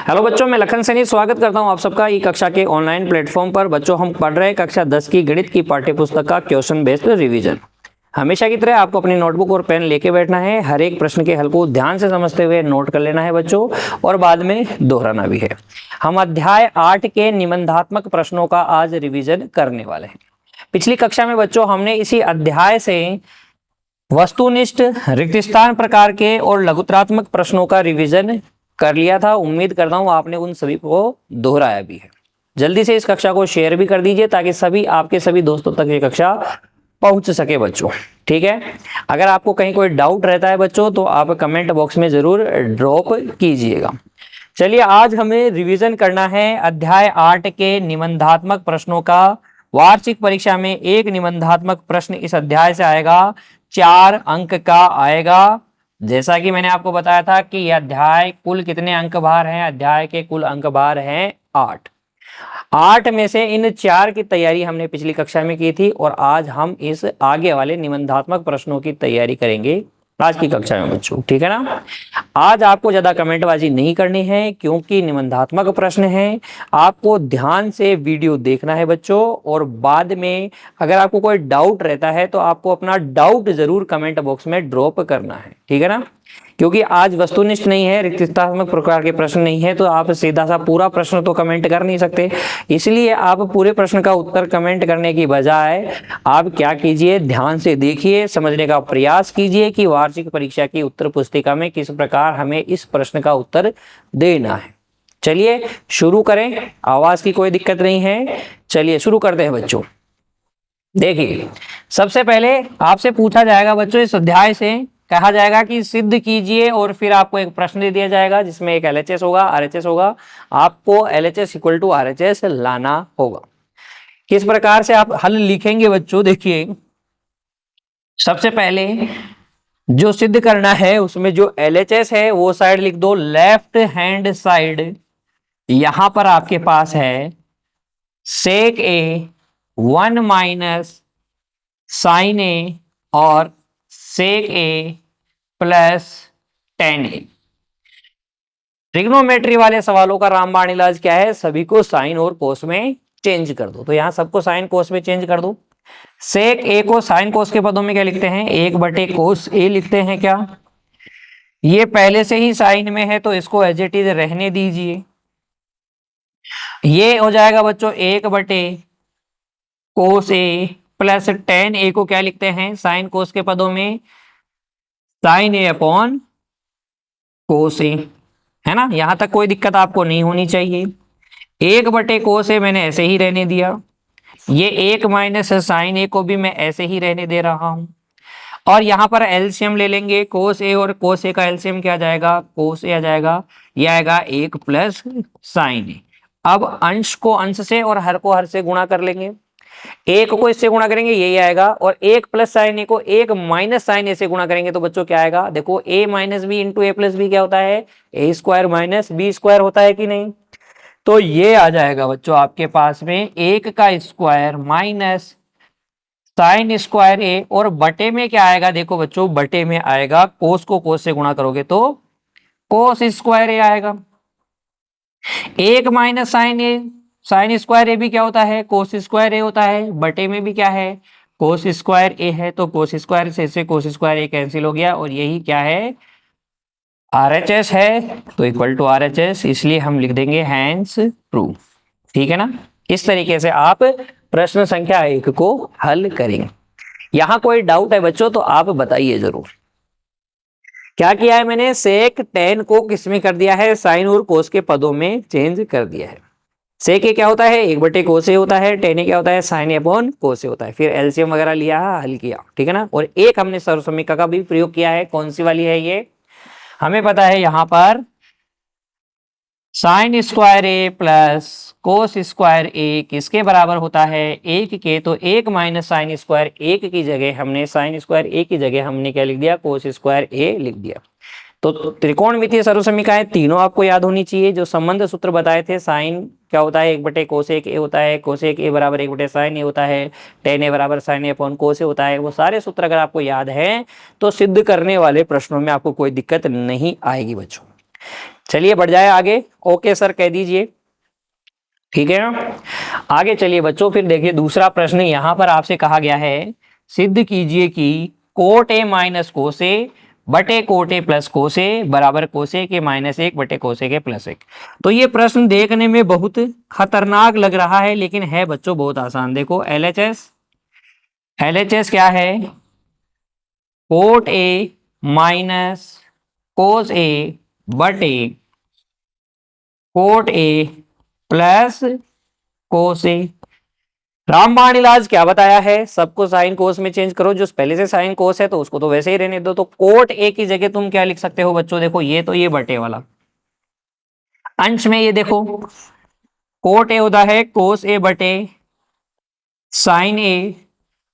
Hello बच्चों, मैं लखन सैनी स्वागत करता हूं आप सबका ई कक्षा के ऑनलाइन प्लेटफॉर्म पर। बच्चों, हम पढ़ रहे हैं कक्षा 10 की गणित की पाठ्यपुस्तक का क्वेश्चन बेस्ड रिवीजन। हमेशा की तरह आपको अपनी नोटबुक और पेन लेके बैठना है, हर एक प्रश्न के हल को ध्यान से समझते हुए नोट कर लेना है बच्चों, और बाद में दोहराना भी है। हम अध्याय 8 के निबंधात्मक प्रश्नों का आज रिविजन करने वाले हैं। पिछली कक्षा में बच्चों हमने इसी अध्याय से वस्तुनिष्ठ, रिक्त स्थान प्रकार के और लघुत्रात्मक प्रश्नों का रिवीजन कर लिया था। उम्मीद करता हूं आपने उन सभी को दोहराया भी है। जल्दी से इस कक्षा को शेयर भी कर दीजिए ताकि सभी आपके सभी दोस्तों तक ये कक्षा पहुंच सके बच्चों। ठीक है, अगर आपको कहीं कोई डाउट रहता है बच्चों तो आप कमेंट बॉक्स में जरूर ड्रॉप कीजिएगा। चलिए, आज हमें रिवीजन करना है अध्याय 8 के निबंधात्मक प्रश्नों का। वार्षिक परीक्षा में एक निबंधात्मक प्रश्न इस अध्याय से आएगा, 4 अंक का आएगा। जैसा कि मैंने आपको बताया था कि यह अध्याय कुल कितने अंक भार हैं, अध्याय के कुल अंक भार हैं 8। 8 में से इन 4 की तैयारी हमने पिछली कक्षा में की थी और आज हम इस आगे वाले निबंधात्मक प्रश्नों की तैयारी करेंगे आज की कक्षा में बच्चों। ठीक है ना। आज आपको ज्यादा कमेंटबाजी नहीं करनी है क्योंकि निबंधात्मक प्रश्न है। आपको ध्यान से वीडियो देखना है बच्चों, और बाद में अगर आपको कोई डाउट रहता है तो आपको अपना डाउट जरूर कमेंट बॉक्स में ड्रॉप करना है। ठीक है ना, क्योंकि आज वस्तुनिष्ठ नहीं है, रिक्तात्मक प्रकार के प्रश्न नहीं है, तो आप सीधा सा पूरा प्रश्न तो कमेंट कर नहीं सकते। इसलिए आप पूरे प्रश्न का उत्तर कमेंट करने की बजाय आप क्या कीजिए, ध्यान से देखिए, समझने का प्रयास कीजिए कि वार्षिक परीक्षा की उत्तर पुस्तिका में किस प्रकार हमें इस प्रश्न का उत्तर देना है। चलिए शुरू करें, आवाज की कोई दिक्कत नहीं है। चलिए शुरू करते हैं बच्चों। देखिए, सबसे पहले आपसे पूछा जाएगा बच्चों, इस अध्याय से कहा जाएगा कि सिद्ध कीजिए, और फिर आपको एक प्रश्न दे दिया जाएगा जिसमें एक LHS होगा, RHS होगा। आपको LHS इक्वल टू RHS लाना होगा। किस प्रकार से आप हल लिखेंगे बच्चों, देखिए सबसे पहले जो सिद्ध करना है उसमें जो LHS है वो साइड लिख दो, लेफ्ट हैंड साइड। यहां पर आपके पास है सेक ए 1 माइनस साइन ए और सेक ए प्लस tan ए। ट्रिग्नोमेट्री वाले सवालों का रामबाण इलाज क्या है, सभी को साइन और कोस में चेंज कर दो। तो यहां सबको साइन कोस में चेंज कर दो। सेक ए को साइन कोस के पदों में क्या लिखते हैं, 1/कोस ए लिखते हैं क्या। ये पहले से ही साइन में है तो इसको एज इट इज रहने दीजिए। ये हो जाएगा बच्चों 1/कोस ए प्लस tan ए को क्या लिखते हैं, साइन कोस के पदों में साइन ए अपॉन कोस ए, है ना। यहां तक कोई दिक्कत आपको नहीं होनी चाहिए। 1/कोस ए मैंने ऐसे ही रहने दिया। ये 1 माइनस साइन ए को भी मैं ऐसे ही रहने दे रहा हूं। और यहां पर एलसीएम ले लेंगे, कोस ए और कोस ए का एलसीएम क्या आ जाएगा, कोस ए आ जाएगा। ये आएगा 1 प्लस साइन ए। अब अंश को अंश से और हर को हर से गुणा कर लेंगे। 1 को इससे गुणा करेंगे यही आएगा, और 1 प्लस साइन ए को 1 माइनस साइन ए से गुणा करेंगे तो बच्चों क्या आएगा, देखो a minus b into a plus b क्या होता है, ए स्क्वायर माइनस बी स्क्वायर होता है कि नहीं। तो ये आ जाएगा बच्चों आपके पास में 1 का स्क्वायर माइनस साइन स्क्वायर ए, और बटे में क्या आएगा, देखो बच्चों बटे में आएगा कोस को कोस से गुणा करोगे तो कोस स्क्वायर ए आएगा। 1 माइनस साइन ए, साइन स्क्वायर ए भी क्या होता है, कोस स्क्वायर ए होता है। बटे में भी क्या है, कोस स्क्वायर ए है, तो कोस स्क्वायर से कोस स्क्वायर ए कैंसिल हो गया, और यही क्या है, RHS है, तो इक्वल टू RHS, इसलिए हम लिख देंगे हैंस प्रूफ। ठीक है ना। इस तरीके से आप प्रश्न संख्या 1 को हल करेंगे। यहां कोई डाउट है बच्चों तो आप बताइए जरूर। क्या किया है मैंने, सेक tan को किसमें कर दिया है, साइन और कोस के पदों में चेंज कर दिया है। सेक ए क्या होता है, 1/कोस ए होता है, tan ए क्या होता है, साइन ए अपॉन कोस ए होता है। फिर एलसीएम वगैरह लिया, हल किया। ठीक है ना। और एक हमने सर्वसमीका का भी प्रयोग किया है। कौन सी वाली है ये, हमें पता है यहां पर sign square a plus cos square ए किसके बराबर होता है, 1 के। तो 1 माइनस साइन स्क्वायर 1 की जगह हमने साइन स्क्वायर ए की जगह हमने क्या लिख दिया, कोस स्क्वायर ए लिख दिया। तो त्रिकोणमितीय सर्वसमीकाएं तीनों आपको याद होनी चाहिए। जो संबंध सूत्र बताए थे, साइन क्या होता है, 1/कोसेक ए होता है, कोसेक ए बराबर 1/साइन ए होता है, tan ए बराबर साइन ए अपॉन कोस ए होता है। वो सारे सूत्र अगर आपको याद है तो सिद्ध करने वाले प्रश्नों में आपको कोई दिक्कत नहीं आएगी बच्चों। चलिए बढ़ जाए आगे, ओके सर कह दीजिए, ठीक है ना। आगे चलिए बच्चों, फिर देखिए दूसरा प्रश्न यहां पर आपसे कहा गया है, सिद्ध कीजिए कि कोट ए माइनस कोस ए बटे कोट ए प्लस कोस ए बराबर कोस ए के माइनस एक बटे कोस ए के प्लस एक। तो ये प्रश्न देखने में बहुत खतरनाक लग रहा है, लेकिन है बच्चों बहुत आसान। देखो एलएचएस, एलएचएस क्या है, कोट ए माइनस कोस ए बटे कोट ए प्लस कोस ए। रामबाण इलाज क्या बताया है, सबको साइन कोस में चेंज करो, जो पहले से साइन कोस है तो उसको तो वैसे ही रहने दो। तो कोट ए की जगह तुम क्या लिख सकते हो बच्चों, देखो ये तो ये बटे वाला, अंश में ये देखो कोट ए होता है कोस ए बटे साइन ए,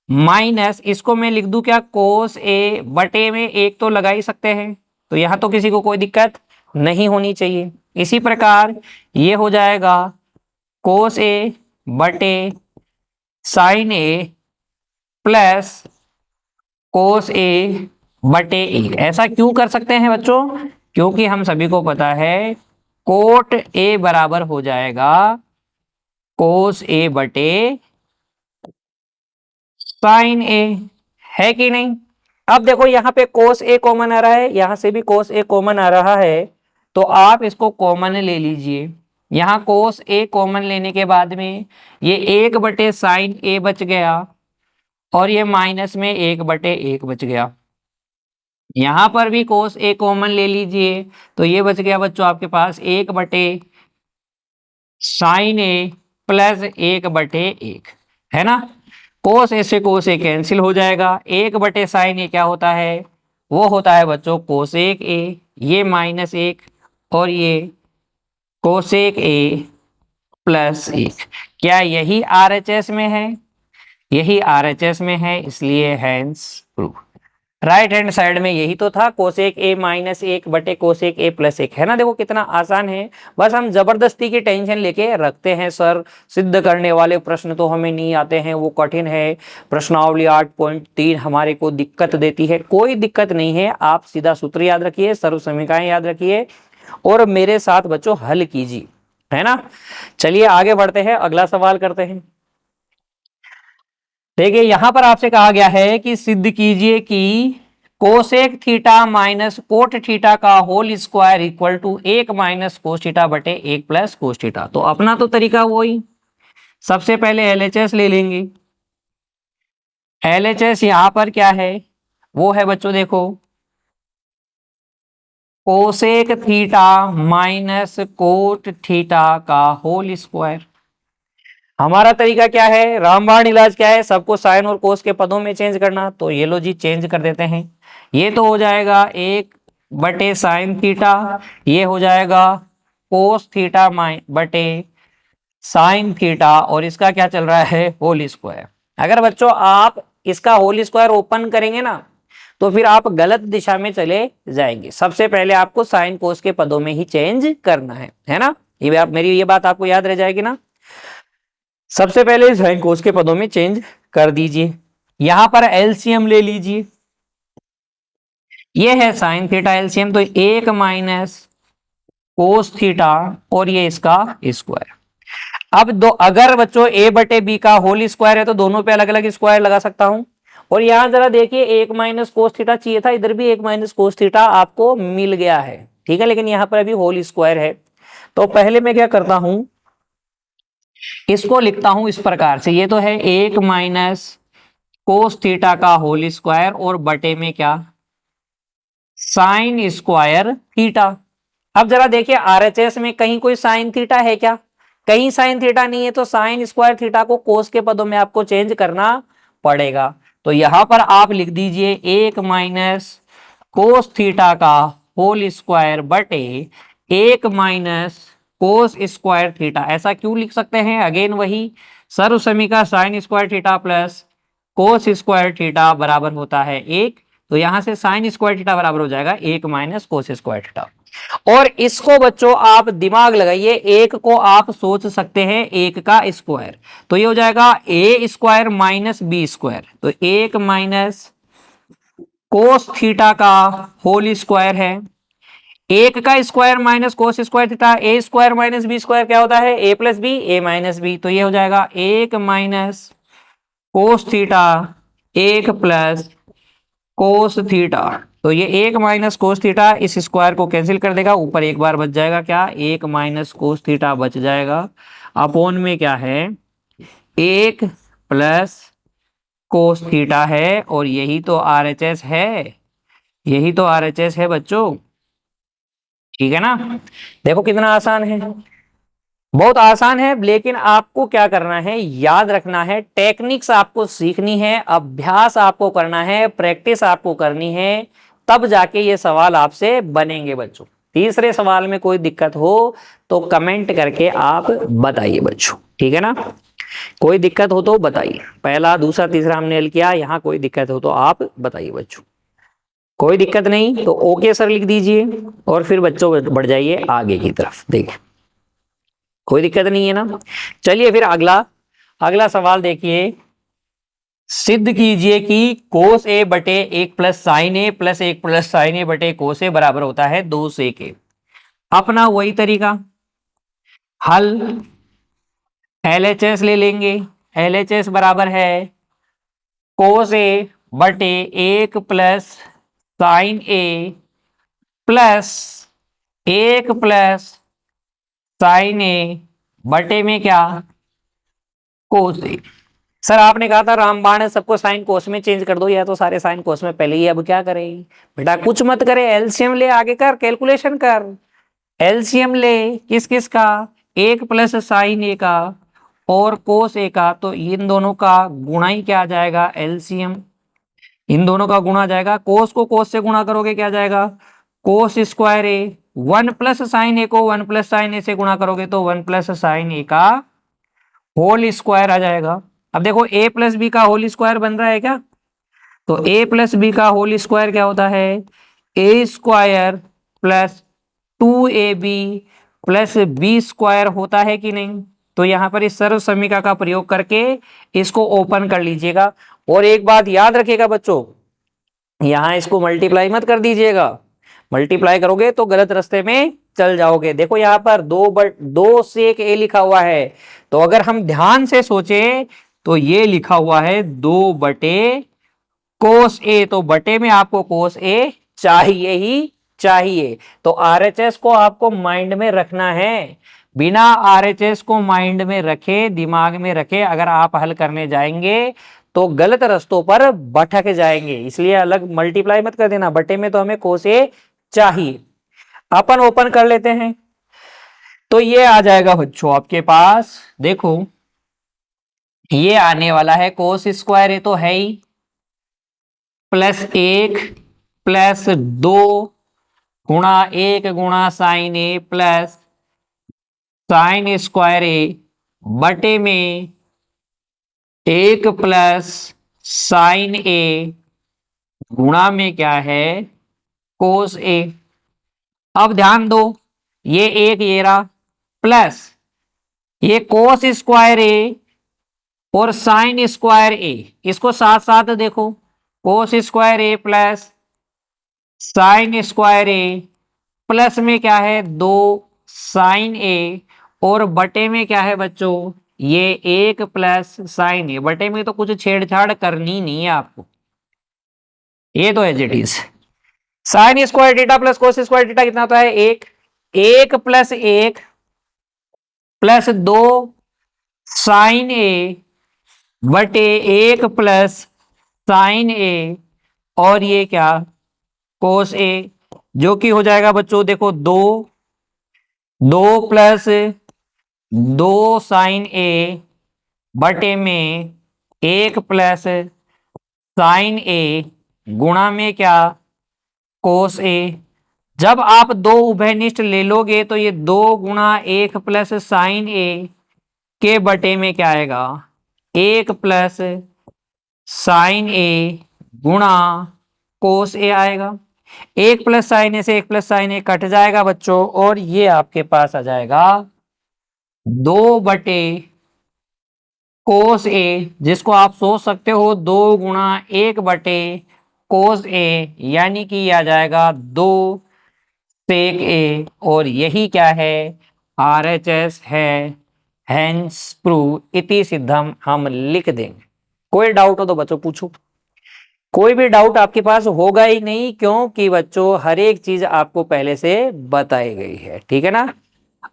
माइनस इसको मैं लिख दूं क्या, कोस ए बटे में एक तो लगा ही सकते हैं, तो यहां तो किसी को कोई दिक्कत नहीं होनी चाहिए। इसी प्रकार ये हो जाएगा कोस ए बटे साइन ए प्लस कोस ए बटे एक। ऐसा क्यों कर सकते हैं बच्चों, क्योंकि हम सभी को पता है कोट ए बराबर हो जाएगा कोस ए बटे साइन ए, है कि नहीं। अब देखो यहाँ पे कोस ए कॉमन आ रहा है, यहां से भी कोस ए कॉमन आ रहा है, तो आप इसको कॉमन ले लीजिए। यहाँ कोस ए कॉमन लेने के बाद में ये एक बटे साइन ए बच गया, और ये माइनस में एक बटे एक बच गया। यहां पर भी कोस ए कॉमन ले लीजिए, तो ये बच गया बच्चों आपके पास एक बटे साइन ए प्लस एक बटे एक, है ना। कोस ए से कोस ए कैंसिल हो जाएगा, एक बटे साइन ए क्या होता है, वो होता है बच्चों कोसेक ए, ये माइनस एक और ये कोसेक ए प्लस एक। क्या यही आरएचएस में है, यही आरएचएस में है, इसलिए hence proof. Right hand side में यही तो था, कोसेक ए माइनस एक बटे कोसेक ए प्लस एक, है ना। देखो कितना आसान है, बस हम जबरदस्ती की टेंशन लेके रखते हैं सर सिद्ध करने वाले प्रश्न तो हमें नहीं आते हैं, वो कठिन है, प्रश्नावली 8.3 हमारे को दिक्कत देती है। कोई दिक्कत नहीं है, आप सीधा सूत्र याद रखिए, सर्व समीकरण याद रखिए और मेरे साथ बच्चों हल कीजिए, है ना। चलिए आगे बढ़ते हैं, अगला सवाल करते हैं। देखिए यहां पर आपसे कहा गया है कि सिद्ध कीजिए कि cosec theta minus cot theta का होल स्क्वायर इक्वल टू एक माइनस कोस थीटा बटे एक प्लस कोस थीटा। तो अपना तो तरीका वही, सबसे पहले एलएचएस ले लेंगे। एलएचएस यहां पर क्या है, वो है बच्चों देखो cosec theta minus cot theta का होल स्क्वायर। हमारा तरीका क्या है, रामबाण इलाज क्या है, सबको साइन और कोस के पदों में चेंज करना। तो ये लो जी चेंज कर देते हैं, ये तो हो जाएगा एक बटे साइन थीटा, ये हो जाएगा कोस थीटा बटे साइन थीटा, और इसका क्या चल रहा है होल स्क्वायर। अगर बच्चों आप इसका होल स्क्वायर ओपन करेंगे ना, तो फिर आप गलत दिशा में चले जाएंगे। सबसे पहले आपको साइन कोस के पदों में ही चेंज करना है ना। ये आप मेरी ये बात आपको याद रह जाएगी ना। सबसे पहले साइन कोस के पदों में चेंज कर दीजिए। यहां पर एलसीएम ले लीजिए, ये है साइन थीटा एलसीएम, तो एक माइनस कोस थीटा और ये इसका स्क्वायर। अब दो, अगर बच्चों ए बटे बी का होल स्क्वायर है तो दोनों पे अलग अलग स्क्वायर लगा सकता हूं। और यहां जरा देखिए एक माइनस कोस थीटा चाहिए था, इधर भी एक माइनस कोस थीटा आपको मिल गया है, ठीक है, लेकिन यहां पर अभी होल स्क्वायर है। तो पहले मैं क्या करता हूं, इसको लिखता हूं इस प्रकार से, ये तो है एक माइनस कोस थीटा का होल स्क्वायर और बटे में क्या साइन स्क्वायर थीटा। अब जरा देखिए आरएचएस में कहीं कोई साइन थीटा है क्या, कहीं साइन थीटा नहीं है, तो साइन स्क्वायर थीटा को कोस के पदों में आपको चेंज करना पड़ेगा। तो यहां पर आप लिख दीजिए एक माइनस कोस थीटा का होल स्क्वायर बटे एक माइनस कोस स्क्वायर थीटा। ऐसा क्यों लिख सकते हैं, अगेन वही सर्व समीकरण sign square theta plus cos square theta बराबर होता है एक, तो यहां से साइन स्क्वायर थीटा बराबर हो जाएगा एक माइनस कोस स्क्वायर थीटा। और इसको बच्चों आप दिमाग लगाइए, एक को आप सोच सकते हैं एक का स्क्वायर, तो ये हो जाएगा A square minus B square, तो एक माइनस कोस थीटा का होल स्क्वायर है, एक का square minus cos square theta, A square minus B square क्या होता है, A plus B, A minus B. तो ये हो जाएगा एक माइनस कोस थीटा, एक प्लस कोस थीटा। तो ये एक माइनस कोस थीटा इस स्क्वायर को कैंसिल कर देगा, ऊपर एक बार बच जाएगा क्या, एक माइनस कोस थीटा बच जाएगा। अपोन में क्या है, एक प्लस कोस थीटा है, और यही तो आरएचएस है, यही तो आरएचएस है बच्चों। ठीक है ना। देखो कितना आसान है, बहुत आसान है, लेकिन आपको क्या करना है, याद रखना है, टेक्निक्स आपको सीखनी है, अभ्यास आपको करना है, प्रैक्टिस आपको करनी है, तब जाके ये सवाल आपसे बनेंगे बच्चों। तीसरे सवाल में कोई दिक्कत हो तो कमेंट करके आप बताइए बच्चों, ठीक है ना। कोई दिक्कत हो तो बताइए, पहला दूसरा तीसरा हमने हल किया, यहाँ कोई दिक्कत हो तो आप बताइए बच्चों। कोई दिक्कत नहीं तो ओके सर लिख दीजिए, और फिर बच्चों बढ़ जाइए आगे की तरफ। देखिए कोई दिक्कत नहीं है ना। चलिए फिर अगला, अगला सवाल देखिए, सिद्ध कीजिए कि कोस ए बटे एक प्लस साइन ए प्लस एक प्लस साइन ए बटे कोस ए बराबर होता है दो सेक ए। अपना वही तरीका, हल एलएचएस ले लेंगे। एलएचएस बराबर है कोस ए बटे एक प्लस साइन ए प्लस एक प्लस साइन ए बटे में क्या, कोस ए। सर आपने कहा था रामबाण है, सबको साइन कोस में चेंज कर दो, या तो सारे साइन कोस में पहले ही, अब क्या करें बेटा, कुछ मत करे, एलसीएम ले, आगे कर कैलकुलेशन कर। एलसीएम ले किस किस का, एक प्लस साइन ए का और कोस ए का, तो इन दोनों का गुणा ही क्या आ जाएगा, एलसीएम। इन दोनों का गुणा जाएगा, कोस को कोस से गुणा करोगे क्या जाएगा, कोस स्क्वायर ए, वन प्लस साइन ए को वन प्लस साइन ए से गुणा करोगे तो वन प्लस साइन ए का होल स्क्वायर आ जाएगा। अब देखो ए प्लस बी का होल स्क्वायर बन रहा है क्या, तो ए प्लस बी का होल स्क्वायर क्या होता है, ए square plus two A B plus B square होता है कि नहीं। तो यहां पर इस सर्व समीकरण का प्रयोग करके इसको ओपन कर लीजिएगा। और एक बात याद रखिएगा बच्चों, यहां इसको मल्टीप्लाई मत कर दीजिएगा, मल्टीप्लाई करोगे तो गलत रास्ते में चल जाओगे। देखो यहाँ पर दो सेक ए लिखा हुआ है, तो अगर हम ध्यान से सोचे तो ये लिखा हुआ है दो बटे कोस ए, तो बटे में आपको कोस ए चाहिए ही चाहिए। तो आरएचएस को आपको माइंड में रखना है, बिना आरएचएस को माइंड में रखे, दिमाग में रखे अगर आप हल करने जाएंगे तो गलत रास्तों पर भटक जाएंगे। इसलिए अलग मल्टीप्लाई मत कर देना, बटे में तो हमें कोस ए चाहिए। अपन ओपन कर लेते हैं, तो ये आ जाएगा बच्चों आपके पास, देखो ये आने वाला है कोस स्क्वायर ए तो है ही, प्लस एक प्लस दो गुणा एक गुणा sign A plus sign square ए बटे में एक प्लस साइन ए गुणा में क्या है, कोस ए। अब ध्यान दो, ये एक ये रहा प्लस ये कोस स्क्वायर ए और साइन स्क्वायर ए, इसको साथ साथ देखो, कोस square a plus sign square a plus में क्या है दो साइन ए, और बटे में क्या है बच्चों, ये एक प्लस साइन ए। बटे में तो कुछ छेड़छाड़ करनी नहीं है आपको, ये तो as it is. Sine square theta plus cos square theta कितना होता है, एक, एक प्लस एक प्लस दो साइन ए बटे एक प्लस साइन ए, और ये क्या, कोस ए, जो कि हो जाएगा बच्चों देखो दो, दो प्लस दो साइन ए बटे में एक प्लस साइन ए गुणा में क्या, कोस ए। जब आप दो उभयनिष्ठ ले लोगे तो ये दो गुणा एक प्लस साइन ए के बटे में क्या आएगा, एक प्लस साइन ए गुणा कोस ए आएगा। एक प्लस साइन ए से एक प्लस साइन ए कट जाएगा बच्चों, और ये आपके पास आ जाएगा दो बटे कोस ए, जिसको आप सोच सकते हो दो गुणा एक बटे कोस ए, यानी कि आ जाएगा दो सेक ए, और यही क्या है, RHS है, हेंस प्रूव इति सिद्धम हम लिख देंगे। कोई डाउट हो तो बच्चों पूछो। कोई भी डाउट आपके पास होगा ही नहीं, क्योंकि बच्चों हर एक चीज आपको पहले से बताई गई है, ठीक है ना।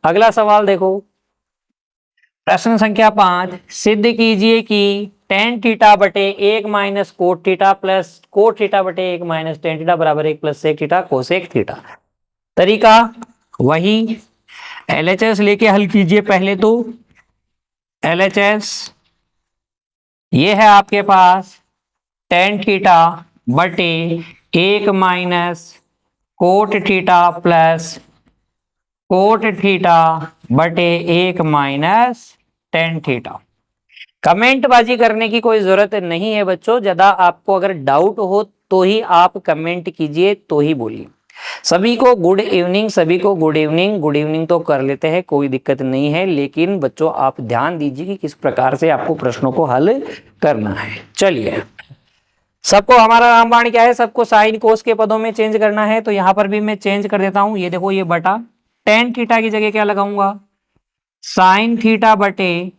अगला सवाल देखो, प्रश्न संख्या 5, सिद्ध कीजिए कि टेन थीटा बटे 1 - cot theta plus cot theta बटे 1 - टेन थीटा बराबर 1 + सेक थीटा कोसेक थीटा। तरीका वही, LHS लेके हल कीजिए पहले तो। LHS ये है आपके पास टेन थीटा बटे 1 - cot theta plus cot theta बटे 1 - टेन थीटा। कमेंट बाजी करने की कोई जरूरत नहीं है बच्चों, ज्यादा आपको अगर डाउट हो तो ही आप कमेंट कीजिए, तो ही बोलिए। सभी को गुड इवनिंग, सभी को गुड इवनिंग। गुड इवनिंग तो कर लेते हैं, कोई दिक्कत नहीं है, लेकिन बच्चों आप ध्यान दीजिए कि किस प्रकार से आपको प्रश्नों को हल करना है। चलिए, सबको हमारा रामबाण क्या है, सबको साइन कोस के पदों में चेंज करना है, तो यहां पर भी मैं चेंज कर देता हूं। ये देखो, ये बटा टेन थीटा की जगह क्या लगाऊंगा, साइन थीटा बटे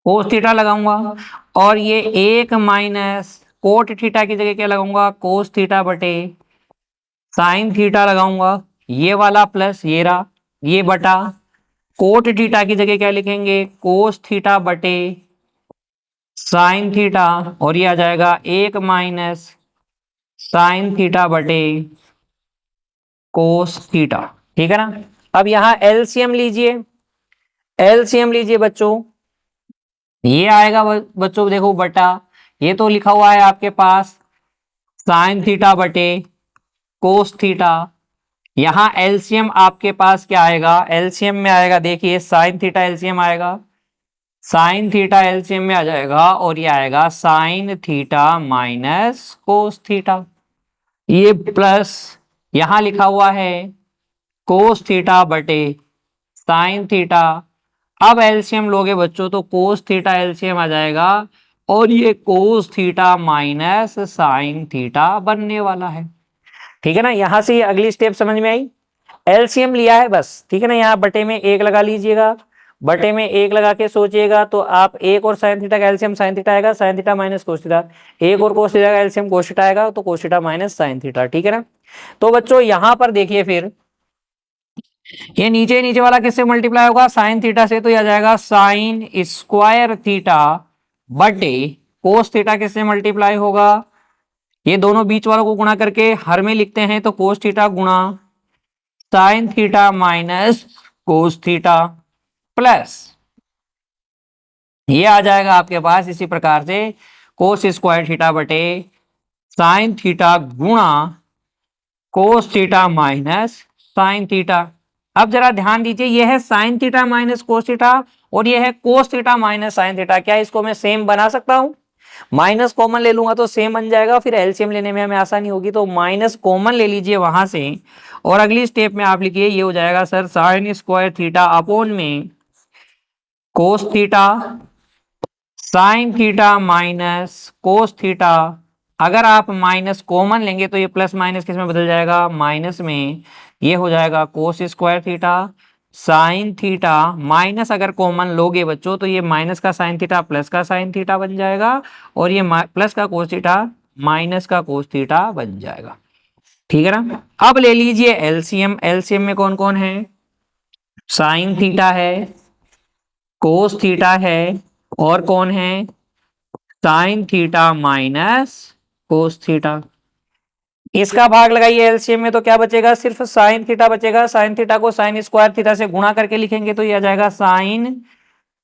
कोस थीटा लगाऊंगा, और ये 1 - कोट थीटा की जगह क्या लगाऊंगा, कोस थीटा बटे साइन थीटा लगाऊंगा। ये वाला प्लस ये रहा, ये बटा कोट थीटा की जगह क्या लिखेंगे, कोस थीटा बटे साइन थीटा, और ये आ जाएगा 1 - साइन थीटा बटे कोस थीटा, ठीक है ना। अब यहां एलसीएम लीजिए, एलसीएम लीजिए बच्चों। ये आएगा बच्चों देखो बटा, ये तो लिखा हुआ है आपके पास साइन थीटा बटे कोस थीटा। यहां एलसीएम आपके पास क्या आएगा, एलसीएम में आएगा, देखिए साइन थीटा एलसीएम आएगा, साइन थीटा एलसीएम में आ जाएगा, और ये आएगा sign theta minus cos theta. ये प्लस यहां लिखा हुआ है कोस थीटा बटे साइन थीटा। अब एलसीएम लोगे बच्चों तो कोस थीटा एलसीएम आ जाएगा, और ये cos theta minus sine theta बनने वाला है, ठीक है ना। यहां से अगली स्टेप समझ में आई, एलसीएम लिया है बस, ठीक है ना। यहाँ बटे में एक लगा लीजिएगा, बटे में एक लगा के सोचिएगा तो आप एक और साइन थीटा का एलसीएम साइन थीटा आएगा, sign theta minus cos theta, एक और कोस थीटा का एलसीएम कोस थीटा आएगा, तो cos theta minus sine theta, ठीक है ना। तो बच्चों यहां पर देखिए, फिर ये नीचे नीचे वाला किससे मल्टीप्लाई होगा, साइन थीटा से, तो यह आ जाएगा साइन स्क्वायर थीटा बटे कोस थीटा किससे मल्टीप्लाई होगा, ये दोनों बीच वालों को गुणा करके हर में लिखते हैं, तो कोस थीटा गुणा sign theta minus cos theta plus ये आ जाएगा आपके पास इसी प्रकार से कोस स्क्वायर थीटा बटे साइन थीटा गुणा cos theta minus sine theta. अब जरा ध्यान दीजिए, यह है sign theta minus cos theta, और यह है cos theta minus sine theta. क्या इसको मैं सेम बना सकता हूं, माइनस कॉमन ले लूंगा तो सेम बन जाएगा, फिर एलसीएम लेने में हमें आसानी होगी, तो माइनस कॉमन ले लीजिए वहां से, और अगली स्टेप में आप लिखिए, ये हो जाएगा sir sine square theta upon में cos theta sine theta minus cos theta. अगर आप माइनस कॉमन लेंगे तो ये प्लस माइनस किस में बदल जाएगा, माइनस में। ये हो जाएगा कोस square theta sine theta minus, अगर कॉमन लोगे बच्चों तो ये माइनस का साइन थीटा प्लस का साइन थीटा बन जाएगा, और ये प्लस का कोस थीटा माइनस का कोस थीटा बन जाएगा, ठीक है ना। अब ले लीजिए एलसीएम, एलसीएम में कौन कौन है, साइन थीटा है, कोस थीटा है, और कौन है, sign theta minus cos theta. इसका भाग लगाइए एलसीएम में, तो क्या बचेगा, सिर्फ साइन थीटा बचेगा। साइन थीटा को साइन स्क्वायर थीटा से गुणा करके लिखेंगे तो ये आ जाएगा साइन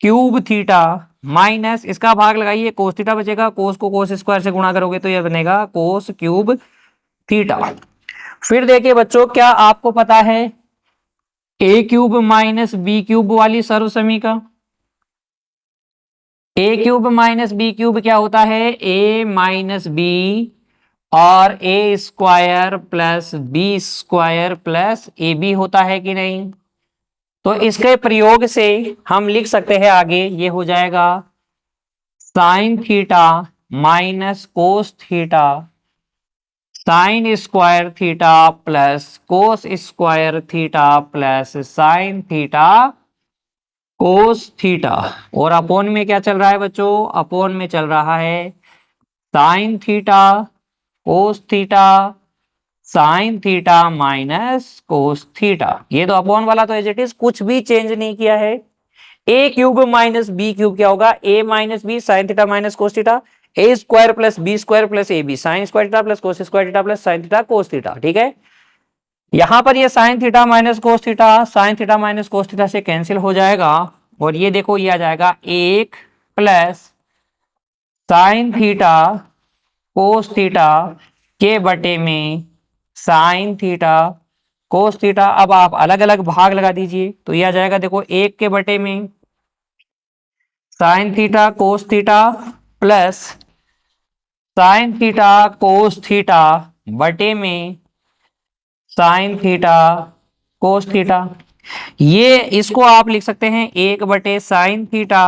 क्यूब थीटा माइनस, इसका भाग लगाइए कोस थीटा बचेगा, कोस को कोस स्क्वायर से गुणा करोगे तो ये बनेगा कोस क्यूब थीटा। फिर देखिए बच्चों, क्या आपको पता है A cube minus B cube वाली सर्व समीकरण, A cube minus B cube क्या होता है, ए माइनस बी और A square plus B square plus A B होता है कि नहीं। तो इसके प्रयोग से हम लिख सकते हैं आगे, ये हो जाएगा sign theta minus cos theta sign square theta plus cos square theta plus sine theta cos theta. और अपोन में क्या चल रहा है बच्चों? अपोन में चल रहा है sign theta cos theta sine theta minus cos theta. ये तो अपॉन वाला तो एज इट इज, कुछ भी चेंज नहीं किया है। A cube minus B cube क्या होगा? A minus B sine theta minus cos theta, A square plus B square plus A B sine square theta plus cos square theta plus sine theta cos theta. ठीक है, यहां पर ये sine theta minus cos theta sine theta minus cos theta से cancel हो जाएगा, और ये देखो ये आ जाएगा एक plus sine theta cos theta के बटे में साइन थीटा कोस थीटा। अब आप अलग अलग भाग लगा दीजिए तो ये आ जाएगा, देखो एक के बटे में sign theta cos theta plus sine theta cos theta बटे में साइन थीटा कोस थीटा। ये इसको आप लिख सकते हैं एक बटे साइन थीटा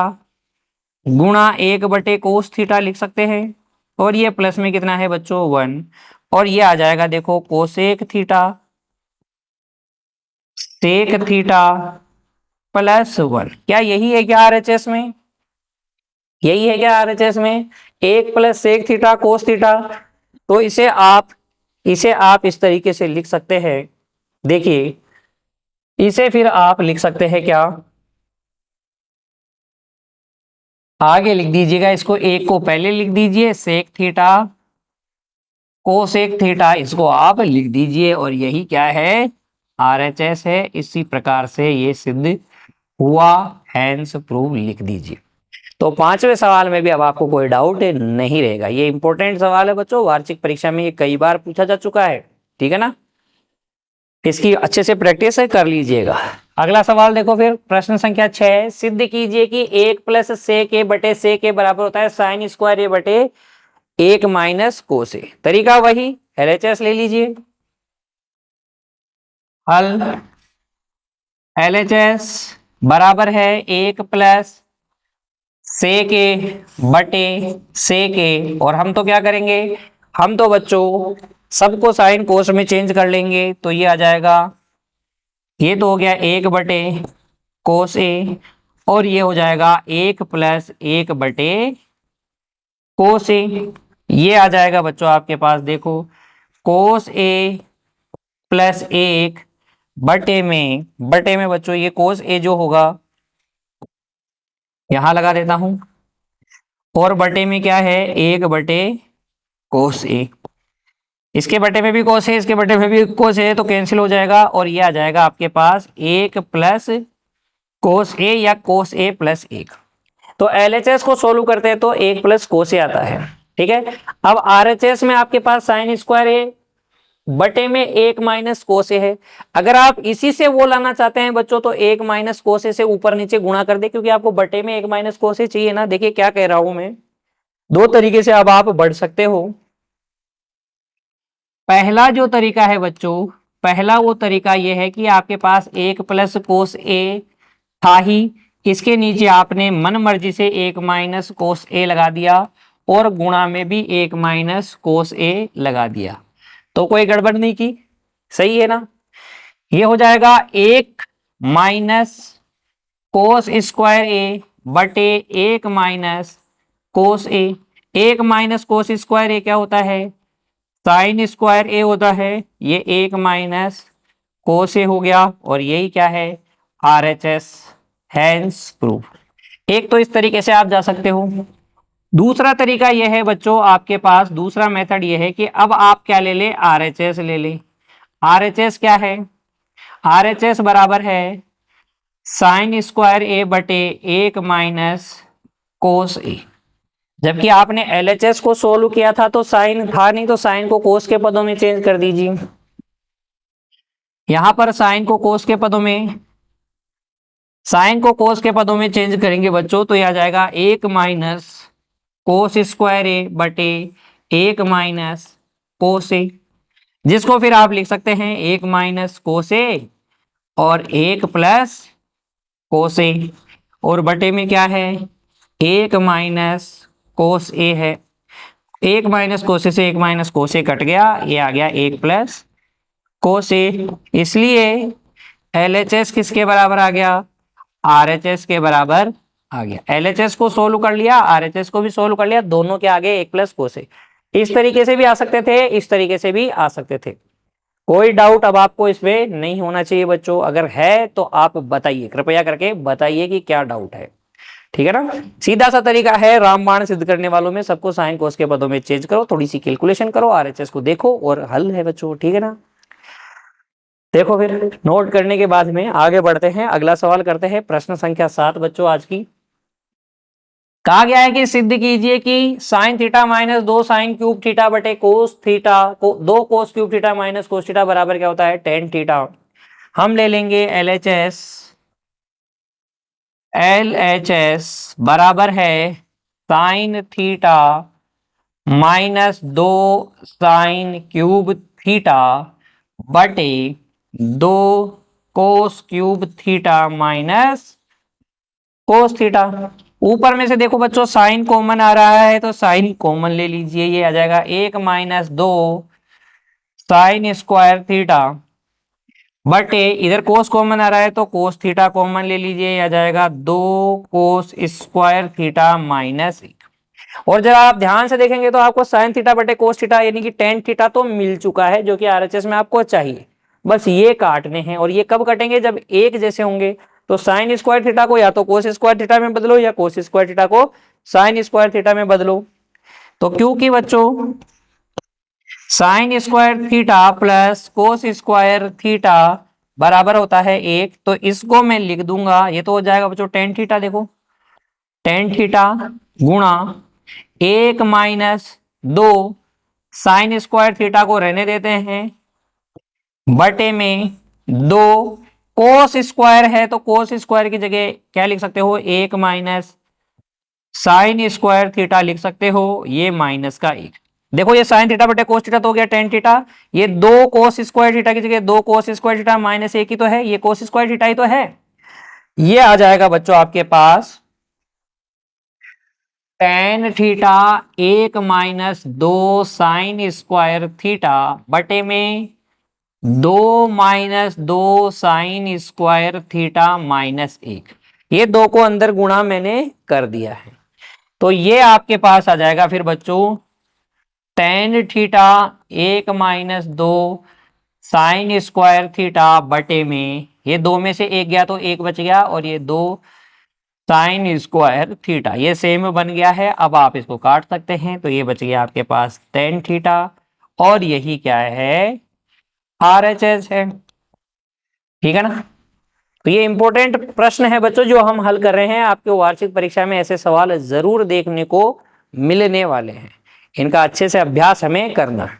गुणा एक बटे कोस थीटा लिख सकते हैं, और ये प्लस में कितना है बच्चों? 1, और ये आ जाएगा देखो cosec theta sec theta plus 1। क्या यही है क्या आरएचएस में? यही है क्या आरएचएस में? एक plus sec theta cos theta. तो इसे आप इस तरीके से लिख सकते हैं। देखिए, इसे फिर आप लिख सकते हैं क्या? आगे लिख दीजिएगा इसको, एक को पहले लिख दीजिए सेक थीटा कोसेक थीटा, इसको आप लिख दीजिए, और यही क्या है? आरएचएस है। इसी प्रकार से ये सिद्ध हुआ, हैंस प्रूव लिख दीजिए। तो पांचवें सवाल में भी अब आपको कोई डाउट नहीं रहेगा। ये इंपॉर्टेंट सवाल है बच्चों, वार्षिक परीक्षा में ये कई बार पूछा जा चुका है। ठीक है ना, इसकी अच्छे से प्रैक्टिस कर लीजिएगा। अगला सवाल देखो फिर, प्रश्न संख्या 6, सिद्ध कीजिए कि 1 प्लस सेक ए बटे सेक ए बराबर होता है साइन स्क्वायर ए बटे 1 माइनस कोस ए। तरीका वही, एलएचएस ले लीजिए। हल एलएचएस बराबर है 1 प्लस सेक ए बटे सेक ए, और हम तो क्या करेंगे? हम तो बच्चों सबको साइन कोस में चेंज कर लेंगे, तो ये आ जाएगा, ये तो हो गया 1 बटे कोस ए, और ये हो जाएगा 1 प्लस 1 बटे कोस ए। ये आ जाएगा बच्चों आपके पास, देखो कोस ए प्लस 1 बटे में बच्चों ये कोस ए जो होगा यहां लगा देता हूं, और बटे में क्या है? 1 बटे कोस ए। इसके बटे में भी कोस है, इसके बटे में भी कोस है, तो कैंसिल हो जाएगा, और ये आ जाएगा आपके पास 1 प्लस कोस ए या कोस ए प्लस 1। तो एलएचएस को सोल्व करते हैं तो 1 प्लस कोस ए आता है। ठीक है, अब आरएचएस में आपके पास साइन स्क्वायर ए बटे में 1 माइनस कोस ए है। अगर आप इसी से वो लाना चाहते हैं बच्चों, तो 1 माइनस कोस ए से ऊपर नीचे गुणा कर दे, क्योंकि आपको बटे में 1 माइनस कोस ए चाहिए ना। देखिए क्या कह रहा हूं मैं, दो तरीके से अब आप बढ़ सकते हो। पहला जो तरीका है बच्चों, पहला वो तरीका ये है कि आपके पास 1 प्लस कोस ए था ही, इसके नीचे आपने मन मर्जी से 1 माइनस कोस ए लगा दिया, और गुणा में भी 1 माइनस कोस ए लगा दिया, तो कोई गड़बड़ नहीं की। सही है ना? ये हो जाएगा 1 माइनस कोस स्क्वायर ए बटे 1 माइनस कोस ए। 1 माइनस कोस स्क्वायर ए क्या होता है? साइन स्क्वायर ए होता है। ये 1 माइनस कोस ए हो गया, और यही क्या है? RHS, hence proof. एक तो इस तरीके से आप जा सकते हो। दूसरा तरीका यह है बच्चों, आपके पास दूसरा मेथड यह है कि अब आप क्या ले ले? आरएचएस ले ले। आरएचएस क्या है? आरएचएस बराबर है साइन स्क्वायर ए बटे 1 माइनस कोस ए। जबकि आपने एलएचएस को सोल्व किया था तो साइन था नहीं, तो साइन को कोस के पदों में चेंज कर दीजिए। यहां पर साइन को कोस के पदों में चेंज करेंगे बच्चों, तो यह आ जाएगा 1 माइनस कोस स्क्वायर ए बटे 1 माइनस कोस ए, जिसको फिर आप लिख सकते हैं 1 माइनस कोस ए और 1 प्लस कोस ए, और बटे में क्या है? 1 माइनस कोस ए है। एक माइनस कोसे से एक माइनस कोसे कट गया, ये आ गया एक प्लस कोसे। इसलिए LHS किसके बराबर आ गया, RHS के बराबर आ गया। LHS को सोल्व कर लिया, RHS को भी सोल्व कर लिया, दोनों के आगे एक प्लस कोसे। इस तरीके से भी आ सकते थे, इस तरीके से भी आ सकते थे। कोई डाउट अब आपको इसमें नहीं होना चाहिए बच्चों, अगर है तो आप बताइए, कृपया करके बताइए कि क्या डाउट है। ठीक है ना, सीधा सा तरीका है रामबाण सिद्ध करने वालों में, सबको साइन कोस के पदों में चेंज करो, थोड़ी सी कैलकुलेशन करो, RHS को देखो और हल है बच्चों। ठीक है ना, देखो फिर नोट करने के बाद में आगे बढ़ते हैं, अगला सवाल करते हैं, प्रश्न संख्या 7 बच्चों आज की। कहा गया है कि सिद्ध कीजिए कि sign theta minus 2 sine cube theta बटे कोस थीटा को 2 cos cube theta minus cos theta बराबर क्या होता है, टेन थीटा। हम ले लेंगे LHS बराबर है sign theta minus 2 sine cube theta बटे 2 cos cube theta minus cos theta. ऊपर में से देखो बच्चों साइन कॉमन आ रहा है तो साइन कॉमन ले लीजिए, ये आ जाएगा 1 माइनस 2 साइन स्क्वायर थीटा बटे इधर कोस कॉमन आ रहा है तो कोस थीटा कॉमन ले लीजिए, ये आ जाएगा 2 कोस स्क्वायर थीटा माइनस 1। और जब आप ध्यान से देखेंगे तो आपको साइन थीटा बटे कोस थीटा यानी कि टेन थीटा तो मिल चुका है, जो कि RHS में आपको चाहिए। बस ये काटने हैं, और ये कब कटेंगे, जब एक जैसे होंगे। तो साइन स्क्वायर थीटा को या तो कोस स्क्वायर थीटा में बदलो या कोस स्क्वायर थीटा को साइन स्क्वायर थीटा में बदलो। तो क्योंकि बच्चों sign square theta plus cos square theta बराबर होता है एक, तो इसको मैं लिख दूंगा, ये तो हो जाएगा बच्चों टेन थीटा। देखो टेन थीटा गुणा 1 माइनस 2 साइन स्क्वायर थीटा को रहने देते हैं बटे में 2 कोस स्क्वायर है तो कोस स्क्वायर की जगह क्या लिख सकते हो, 1 माइनस साइन स्क्वायर थीटा लिख सकते हो, ये माइनस का 1। देखो ये साइन थीटा बटे कोस थीटा तो हो गया टेन थीटा, ये 2 कोस स्क्वायर थीटा की जगह 2 कोस स्क्वायर थीटा माइनस 1 ही तो है, ये कोस स्क्वायर थीटा ही तो है। ये आ जाएगा बच्चों आपके पास tan theta 1 minus 2 sine square theta बटे में 2 minus 2 sine square theta minus 1। ये दो को अंदर गुणा मैंने कर दिया है, तो ये आपके पास आ जाएगा फिर बच्चों ten theta 1 minus 2 sine square theta बटे में, ये दो में से एक गया तो एक बच गया, और ये 2 साइन स्क्वायर थीटा ये सेम बन गया है। अब आप इसको काट सकते हैं, तो ये बच गया आपके पास टेन थीटा, और यही क्या है, RHS है। ठीक है ना, तो ये इंपॉर्टेंट प्रश्न है बच्चों जो हम हल कर रहे हैं, आपके वार्षिक परीक्षा में ऐसे सवाल जरूर देखने को मिलने वाले हैं, इनका अच्छे से अभ्यास हमें करना है।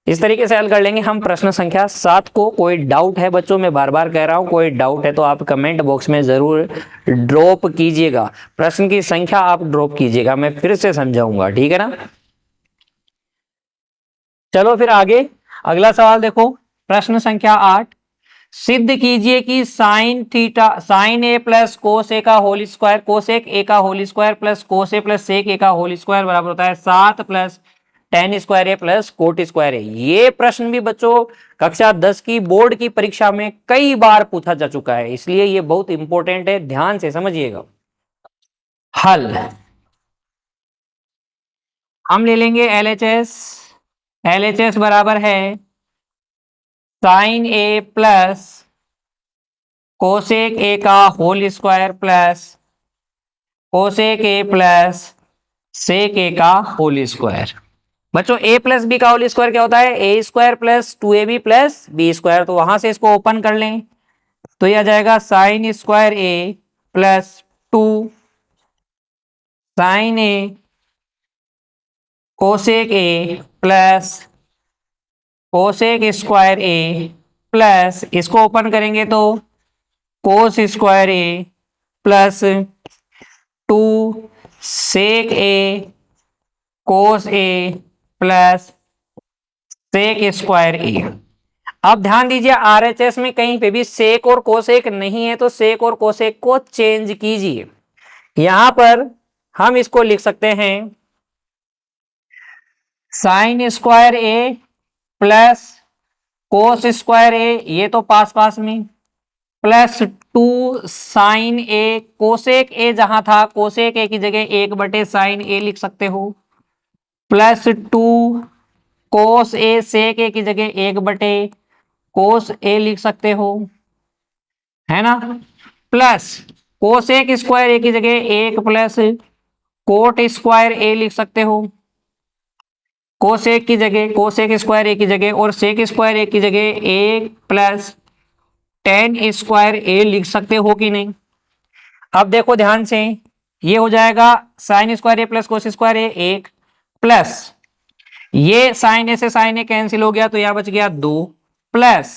इस तरीके से हल कर लेंगे हम प्रश्न संख्या 7 को। कोई डाउट है बच्चों, मैं बार बार कह रहा हूं, कोई डाउट है तो आप कमेंट बॉक्स में जरूर ड्रॉप कीजिएगा, प्रश्न की संख्या आप ड्रॉप कीजिएगा, मैं फिर से समझाऊंगा। ठीक है ना, चलो फिर आगे अगला सवाल देखो, प्रश्न संख्या 8। सिद्ध कीजिए कि sine theta sine A plus कोस ए का होल स्क्वायर कोसेक ए का whole square plus cos a plus sec A का होल स्क्वायर बराबर होता है 7 plus ten square a plus coat square a. ये प्रश्न भी बच्चों कक्षा 10 की बोर्ड की परीक्षा में कई बार पूछा जा चुका है, इसलिए ये बहुत इंपॉर्टेंट है, ध्यान से समझिएगा। हल हम ले लेंगे LHS बराबर है sine A plus cosec A का whole square plus cosec A plus sec A का होल स्क्वायर। बच्चों a प्लस बी का होल स्क्वायर क्या होता है, ए square plus 2ab plus B square. तो वहां से इसको ओपन कर लें तो यह आ जाएगा sine square a plus 2 sine a cosec A plus cosec square a plus इसको ओपन करेंगे तो cos square a plus 2 sec a cos a plus sec square a. अब ध्यान दीजिए RHS में कहीं पे भी सेक और कोसेक नहीं है, तो सेक और कोसेक को चेंज कीजिए। यहां पर हम इसको लिख सकते हैं sine square a plus cos square a, ये तो पास पास में, plus 2 sine a, cosec a जहां था कोसेक ए की जगह 1/साइन ए लिख सकते हो, प्लस 2 कोस ए सेक ए की जगह 1/कोस ए लिख सकते हो, है ना, प्लस कोसेक स्क्वायर ए की जगह 1 प्लस कोट स्क्वायर ए लिख सकते हो, कोसेक की जगह कोसेक स्क्वायर ए की जगह, और सेक स्क्वायर ए की जगह 1 प्लस टेन स्क्वायर ए लिख सकते हो कि नहीं। अब देखो ध्यान से, ये हो जाएगा sine square a plus cos square A 1 plus ये साइन ए से साइन ए कैंसिल हो गया तो यहां बच गया 2, प्लस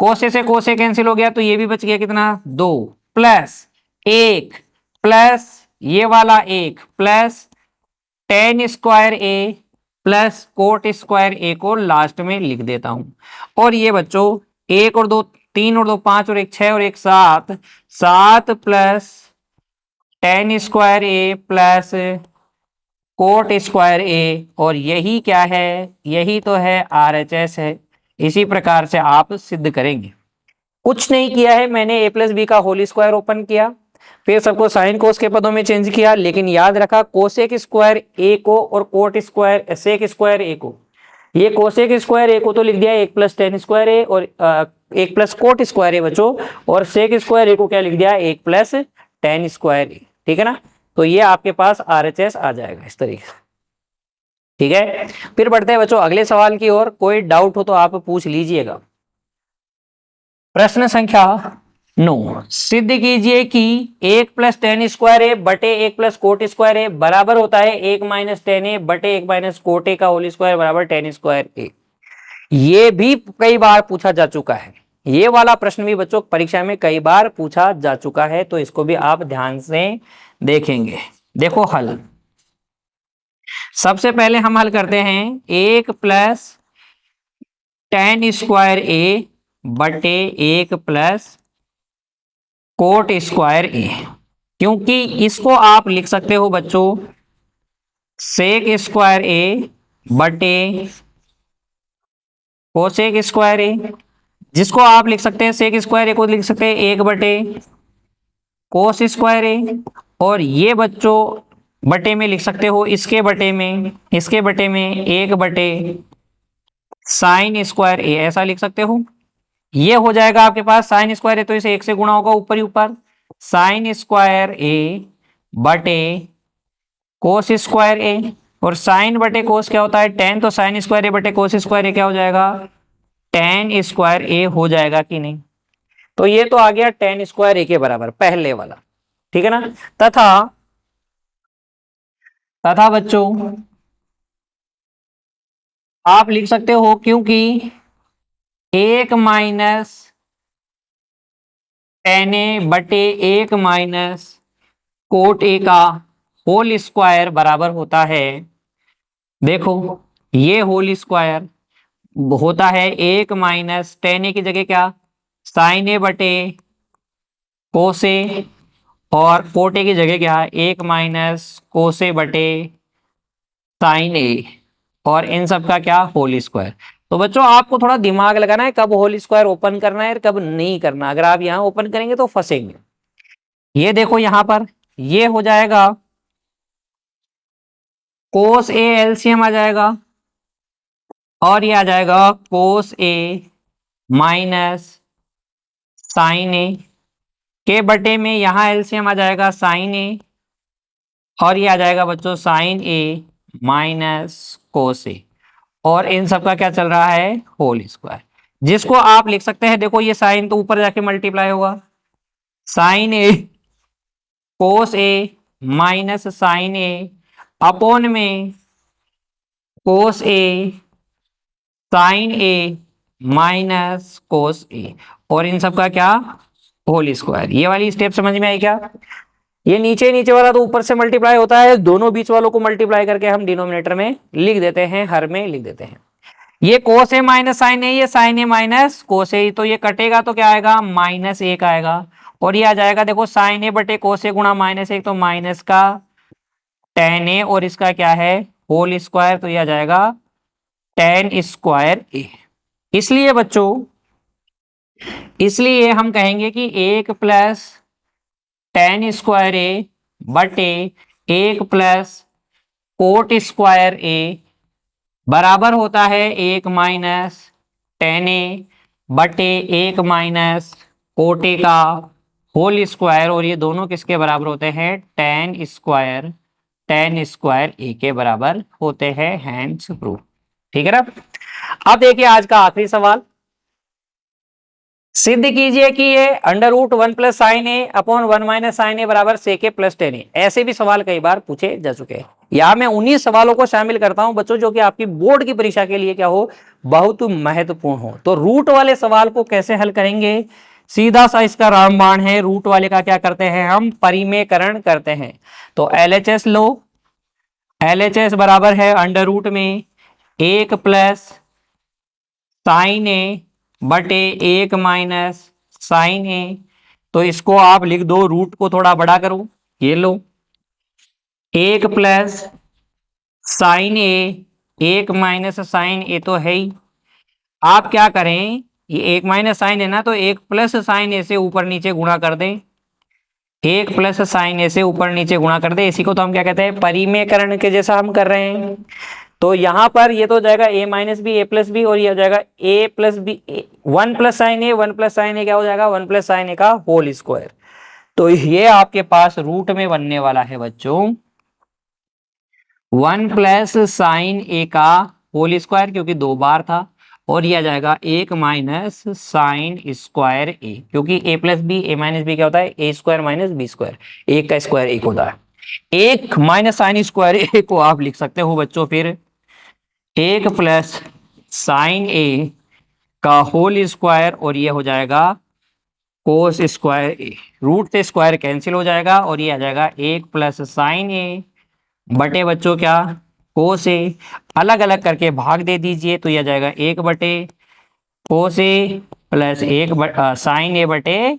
कोस ए से कोस ए कैंसिल हो गया तो ये भी बच गया कितना 2, प्लस 1 प्लस ये वाला 1 plus ten square a plus coat square ए को लास्ट में लिख देता हूं। और ये बच्चों 1 और 2 3 और 2 5 और 1 6 और 1 7, 7 plus ten square a plus coat square ए, और यही क्या है, यही तो है RHS है। इसी प्रकार से आप सिद्ध करेंगे। कुछ नहीं किया है मैंने, a प्लस बी का होल स्क्वायर ओपन किया, फिर सबको साइन कोस के पदों में चेंज किया, लेकिन याद रखा कोसेक स्क्वायर ए को और कोट स्क्वायर सेक स्क्वायर ए को, ये कोसेक स्क्वायर ए को तो लिख दिया 1 प्लस टेन स्क्वायर ए और 1 प्लस कोट स्क्वायर ए बच्चों, और सेक स्क्वायर ए को क्या लिख दिया 1 प्लस टेन स्क्वायर ए, ठीक है ना। तो ये आपके पास RHS आ जाएगा इस तरीके से, ठीक है। फिर बढ़ते हैं बच्चों अगले सवाल की ओर, कोई डाउट हो तो आप पूछ लीजिएगा। प्रश्न संख्या 9, सिद्ध कीजिए कि 1 प्लस टेन स्क्वायर ए बटे 1 प्लस कोट स्क्वायर ए बराबर होता है 1 माइनस टेन ए बटे 1 माइनस कोट ए का होल स्क्वायर बराबर टेन स्क्वायर ए। ये भी कई बार पूछा जा चुका है, ये वाला प्रश्न भी बच्चों परीक्षा में कई बार पूछा जा चुका है, तो इसको भी आप ध्यान से देखेंगे। देखो हल, सबसे पहले हम हल करते हैं 1 प्लस टेन स्क्वायर ए बटे 1 प्लस कोट स्क्वायर ए, क्योंकि इसको आप लिख सकते हो बच्चों सेक स्क्वायर ए बटे कोसेक स्क्वायर ए, जिसको आप लिख सकते हैं सेक स्क्वायर ए को लिख सकते हैं 1 बटे कोस स्क्वायर ए, और ये बच्चों बटे में लिख सकते हो इसके बटे में 1 बटे साइन स्क्वायर ए, ऐसा लिख सकते हो। ये हो जाएगा आपके पास साइन स्क्वायर ए तो इसे 1 से गुणा होगा ऊपर ही ऊपर, साइन स्क्वायर ए बटे कोस स्क्वायर ए, और साइन बटे कोस क्या होता है टेन, तो साइन स्क्वायर ए बटे कोस स्क्वायर ए क्या हो जाएगा टेन स्क्वायर ए हो जाएगा कि नहीं। तो ये तो आ गया टेन स्क्वायर ए के बराबर पहले वाला, ठीक है ना। तथा बच्चों आप लिख सकते हो क्योंकि 1 माइनस टेन ए बटे 1 माइनस कोट ए का होल स्क्वायर बराबर होता है, देखो ये होल स्क्वायर होता है 1 माइनस टेन ए की जगह क्या साइन ए बटे कोसे, और कोट ए की जगह क्या 1 माइनस कोसे बटे साइन ए, और इन सब का क्या होल स्क्वायर। तो बच्चों आपको थोड़ा दिमाग लगाना है कब होल स्क्वायर ओपन करना है और कब नहीं करना, अगर आप यहां ओपन करेंगे तो फंसेंगे। ये देखो यहां पर ये हो जाएगा कोस ए एलसीएम आ जाएगा, और ये आ जाएगा कोस ए माइनस साइन ए के बटे में यहां एलसीएम आ जाएगा साइन ए, और ये आ जाएगा बच्चों साइन ए माइनस कोस ए, और इन सब का क्या चल रहा है होल स्क्वायर, जिसको आप लिख सकते हैं देखो ये साइन तो ऊपर जाके मल्टीप्लाई होगा साइन ए कोस ए माइनस साइन ए अपॉन में कोस ए साइन ए माइनस कोस ए, और इन सब का क्या होल स्क्वायर। ये वाली स्टेप समझ में आई क्या। ये नीचे नीचे वाला तो ऊपर से मल्टीप्लाई होता है, दोनों बीच वालों को मल्टीप्लाई करके हम डिनोमिनेटर में लिख देते हैं, हर में लिख देते हैं। ये कोस ए माइनस साइन ए, ये साइन ए माइनस कोस ए, तो ये कटेगा तो क्या आएगा -1 आएगा, और ये आ जाएगा देखो साइन ए बटे कोस ए गुणा -1, तो माइनस का टेन ए, और इसका क्या है होल स्क्वायर, तो ये आ जाएगा tan स्क्वायर ए। इसलिए बच्चों, इसलिए हम कहेंगे कि 1 प्लस tan स्क्वायर ए बटे 1 प्लस कोट स्क्वायर ए बराबर होता है 1 माइनस tan ए बटे 1 माइनस कोट ए का होल स्क्वायर, और ये दोनों किसके बराबर होते हैं? tan स्क्वायर ए के बराबर होते हैं। Hence proof. ठीक है ना। अब देखिए आज का आखिरी सवाल, सिद्ध कीजिए कि ये अंडर रूट 1 प्लस साइन ए अपॉन 1 माइनस साइन ए बराबर सेक ए प्लस टेन ए। ऐसे भी सवाल कई बार पूछे जा चुके हैं। यहां मैं उन्हीं सवालों को शामिल करता हूं बच्चों जो कि आपकी बोर्ड की परीक्षा के लिए क्या हो, बहुत महत्वपूर्ण हो। तो रूट वाले सवाल को कैसे हल करेंगे? सीधा सा इसका रामबाण है। रूट वाले का क्या करते हैं हम? परिमेयकरण करते हैं। तो LHS लो, LHS बराबर है अंडर रूट में 1 प्लस साइन ए बटे 1 माइनस साइन ए। तो इसको आप लिख दो, रूट को थोड़ा बड़ा करो, ये लो 1 plus sine A, 1 minus sign ए तो है ही। आप क्या करें, ये 1 माइनस साइन है ना, तो 1 प्लस साइन ए से ऊपर नीचे गुणा कर दें। 1 प्लस साइन ए से ऊपर नीचे गुणा कर दे। इसी को तो हम क्या कहते हैं? परिमेयकरण के जैसा हम कर रहे हैं। तो यहां पर ये तो हो जाएगा a minus B A plus B, और ये हो जाएगा a plus B, 1 plus sine A, 1 plus sine A क्या हो जाएगा? 1 प्लस साइन ए का होल स्क्वायर। तो ये आपके पास रूट में बनने वाला है बच्चों 1 प्लस साइन ए का होल स्क्वायर, क्योंकि 2 बार था, और ये आ जाएगा 1 माइनस साइन स्क्वायर ए, क्योंकि a plus B, A minus b क्या होता है? ए स्क्वायर माइनस बी स्क्वायर। 1 का स्क्वायर 1 होता है। 1 माइनस साइन स्क्वायर ए को आप लिख सकते हो बच्चों फिर 1 प्लस साइन ए का होल स्क्वायर, और ये हो जाएगा कोस स्क्वायर ए। रूट से स्क्वायर कैंसिल हो जाएगा, और ये आ जाएगा 1 प्लस साइन ए बटे बच्चों क्या? कोस ए। अलग अलग करके भाग दे दीजिए, तो ये आ जाएगा 1 बटे कोस ए प्लस 1 साइन ए बटे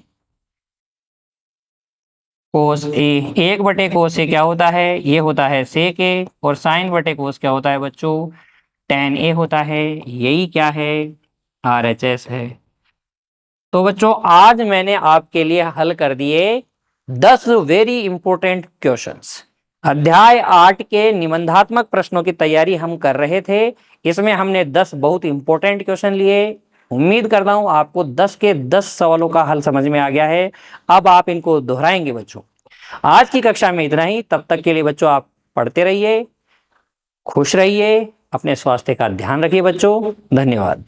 कोस ए। 1 बटे कोस ए क्या होता है? ये होता है सेक ए, और साइन बटे कोस क्या होता है बच्चों? tan ए होता है। यही क्या है? RHS है। तो बच्चों आज मैंने आपके लिए हल कर दिए 10 वेरी इंपॉर्टेंट क्वेश्चंस। अध्याय 8 के निबंधात्मक प्रश्नों की तैयारी हम कर रहे थे। इसमें हमने 10 बहुत इंपॉर्टेंट क्वेश्चन लिए। उम्मीद करता हूं आपको 10 के 10 सवालों का हल समझ में आ गया है। अब आप इनको दोहराएंगे बच्चों। आज की कक्षा में इतना ही। तब तक के लिए बच्चों आप पढ़ते रहिए, खुश रहिए, अपने स्वास्थ्य का ध्यान रखिए बच्चों। धन्यवाद।